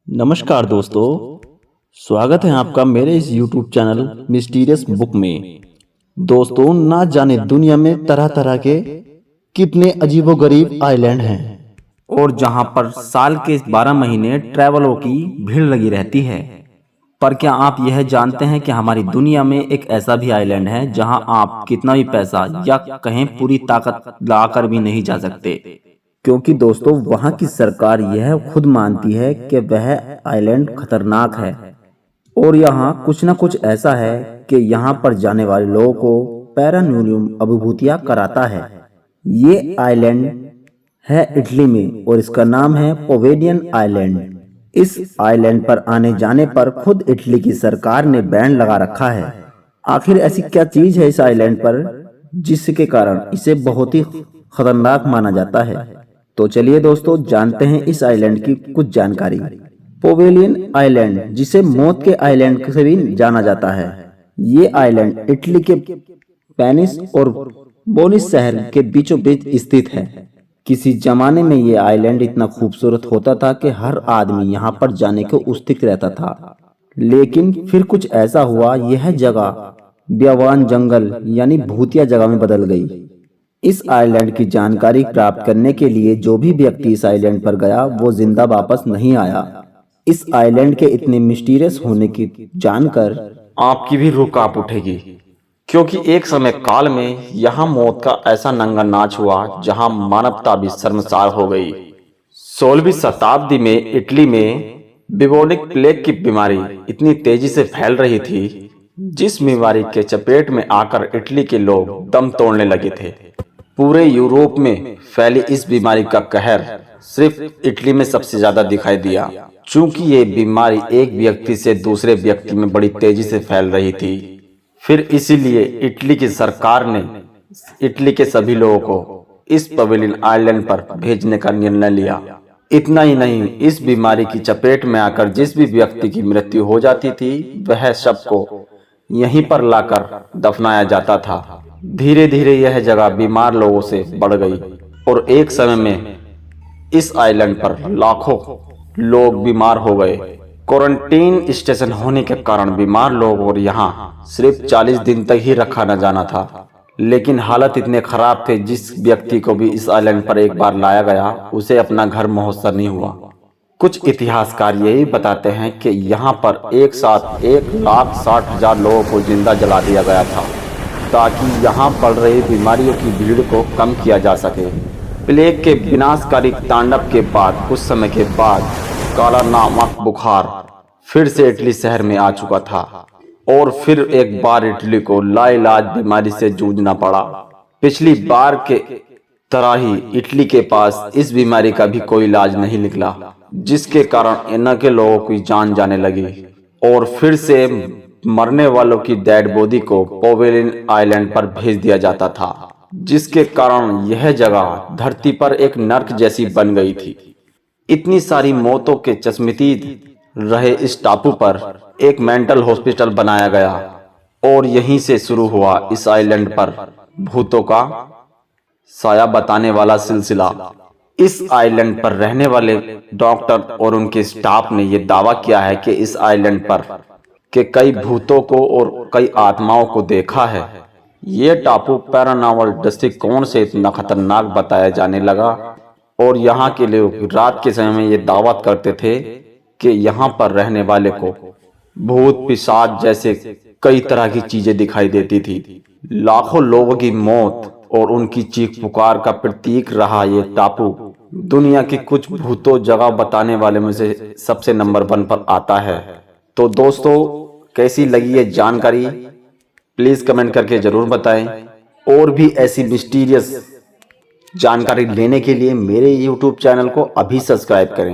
नमस्कार दोस्तों, स्वागत है आपका मेरे इस YouTube चैनल मिस्टीरियस बुक में। दोस्तों, ना जाने दुनिया में तरह तरह के कितने अजीबोगरीब आइलैंड हैं और जहां पर साल के 12 महीने ट्रैवलों की भीड़ लगी रहती है। पर क्या आप यह जानते हैं कि हमारी दुनिया में एक ऐसा भी आइलैंड है जहां आप कितना भी पैसा या कहें पूरी ताकत लगाकर भी नहीं जा सकते, क्योंकि दोस्तों वहां की सरकार यह खुद मानती है कि वह आइलैंड खतरनाक है और यहाँ कुछ न कुछ ऐसा है कि यहाँ पर जाने वाले लोगों को पैरानॉर्मल अनुभूतियां कराता है। ये आइलैंड है इटली में और इसका नाम है पोवेलियन आइलैंड। इस आइलैंड पर आने जाने पर खुद इटली की सरकार ने बैन लगा रखा है। आखिर ऐसी क्या चीज है इस आइलैंड पर जिसके कारण इसे बहुत ही खतरनाक माना जाता है? तो चलिए दोस्तों, जानते हैं इस आइलैंड की कुछ जानकारी। पोवेलियन आइलैंड, जिसे मौत के आइलैंड से भी जाना जाता है, ये आइलैंड इटली के पेनिस और बोनिस शहर के बीचों बीच स्थित है। किसी जमाने में ये आइलैंड इतना खूबसूरत होता था कि हर आदमी यहाँ पर जाने को उत्सुक रहता था, लेकिन फिर कुछ ऐसा हुआ, यह जगह बेवान जंगल यानी भूतिया जगह में बदल गई। इस आइलैंड की जानकारी प्राप्त करने के लिए जो भी व्यक्ति इस आइलैंड पर गया वो जिंदा वापस नहीं आया। इस आइलैंड के इतने मिस्टीरियस होने की जानकर आपकी भी रूह कांप उठेगी, क्योंकि एक समय काल में यहाँ मौत का ऐसा नंगा नाच हुआ जहाँ मानवता भी शर्मसार हो गई। 16वीं शताब्दी में इटली में बिबोनिक प्लेग की बीमारी इतनी तेजी से फैल रही थी, जिस बीमारी के चपेट में आकर इटली के लोग दम तोड़ने लगे थे। पूरे यूरोप में फैली इस बीमारी का कहर सिर्फ इटली में सबसे ज्यादा दिखाई दिया, चूंकि ये बीमारी एक व्यक्ति से दूसरे व्यक्ति में बड़ी तेजी से फैल रही थी। फिर इसीलिए इटली की सरकार ने इटली के सभी लोगों को इस पवेलियन आइलैंड पर भेजने का निर्णय लिया। इतना ही नहीं, इस बीमारी की चपेट में आकर जिस भी व्यक्ति की मृत्यु हो जाती थी, वह शव को यहीं पर लाकर दफनाया जाता था। धीरे धीरे यह जगह बीमार लोगों से बढ़ गई और एक समय में इस आइलैंड पर लाखों लोग बीमार हो गए। क्वारंटीन स्टेशन होने के कारण बीमार लोगों को यहाँ सिर्फ 40 दिन तक ही रखा न जाना था, लेकिन हालत इतने खराब थे, जिस व्यक्ति को भी इस आइलैंड पर एक बार लाया गया उसे अपना घर मुयस्सर नहीं हुआ। कुछ इतिहासकार यही बताते हैं कि यहाँ पर एक साथ 1,60,000 लोगों को जिंदा जला दिया गया था, ताकि यहाँ बढ़ रही बीमारियों की भीड़ को कम किया जा सके। प्लेग के विनाशकारी तांडव के बाद कुछ समय के बाद काला नामक बुखार फिर से इटली शहर में आ चुका था और फिर एक बार इटली को लाइलाज बीमारी से जूझना पड़ा। पिछली बार के तरह ही इटली के पास इस बीमारी का भी कोई इलाज नहीं निकला, जिसके कारण इन्हीं के लोगों की जान जाने लगी और फिर से मरने वालों की डेड बॉडी को पोवेलियन आइलैंड पर भेज दिया जाता था, जिसके कारण यह जगह धरती पर एक नर्क जैसी बन गई थी। इतनी सारी मौतों के चश्मदीद रहे इस टापू पर एक मेंटल हॉस्पिटल बनाया गया और यहीं से शुरू हुआ इस आइलैंड पर भूतों का साया बताने वाला सिलसिला। इस आइलैंड पर रहने वाले डॉक्टर और उनके स्टाफ ने यह दावा किया है कि इस आइलैंड पर के कई भूतों को और कई आत्माओं को देखा है। ये टापू पैरानॉर्मल दृष्टिकोण से इतना खतरनाक बताया जाने लगा और यहाँ के लोग रात के समय में ये दावत करते थे कि यहाँ पर रहने वाले को भूत पिशाच जैसे कई तरह की चीजें दिखाई देती थी। लाखों लोगों की मौत और उनकी चीख पुकार का प्रतीक रहा ये टापू दुनिया की कुछ भूतों जगह बताने वाले में से सबसे नंबर 1 पर आता है। तो दोस्तों, कैसी लगी ये जानकारी प्लीज कमेंट करके जरूर बताएं और भी ऐसी मिस्टीरियस जानकारी लेने के लिए मेरे YouTube चैनल को अभी सब्सक्राइब करें।